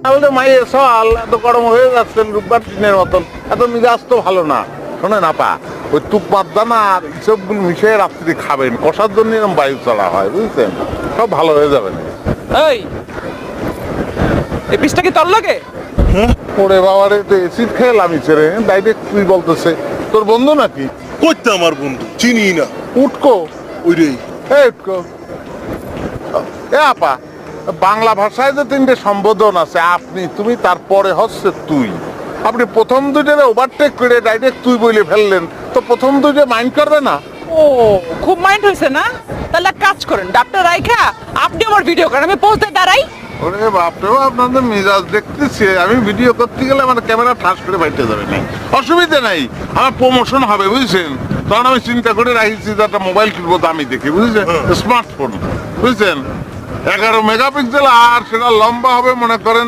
তাহলে মাইয়ে সল এত গরম হয়ে যাচ্ছেন রূপবার টিনের মতন, এত মিজাজ তো ভালো না। শোনেন আপা, ওই তুপ বাদানা আর এইসবগুলো মিশিয়ে রাত্রি খাবেন, কষার জন্য এরকম বায়ু চলা হয়, বুঝছেন? সব ভালো হয়ে যাবে না। এই এই পিসটা কি তোর লাগে? ওরে বাবারে, তো এসিড খেলাম ছেড়ে ডাইরেক্ট তুই বলতেছে। তোর বন্ধু নাকি? করতে আমার বন্ধু চিনি না উটকো? ওই রে। এ উটকো, এ আপা, বাংলা ভাষায় যে তিনটে সম্বোধন আছে, আপনি, তুমি, তারপরে হচ্ছে তুই। আপনি প্রথম দুইটারে ওভারটেক করে ডাইরেক্ট তুই বলে ফেললেন, তো প্রথম দুইটা মাইন্ড করবে না? ও খুব মাইন্ড হয়েছে না? তাহলে এক কাজ করেন, ডাক্তার রাইখা আপনি আমার ভিডিও করেন, আমি পৌঁছতে দাঁড়াই। ওরে বাপরে, আপনাদের মেজাজ দেখতেছি। আমি ভিডিও করতে গেলে আমার ক্যামেরা ঠাস করে বাইতে যাবে না, অসুবিধা নাই, আমার প্রমোশন হবে, বুঝছেন? তখন আমি চিন্তা করে রাখছি যে একটা মোবাইল কিনবো দামি দেখি, বুঝছেন, স্মার্টফোন, বুঝছেন, 11 মেগাপিক্সেল, আর সেটা লম্বা হবে মনে করেন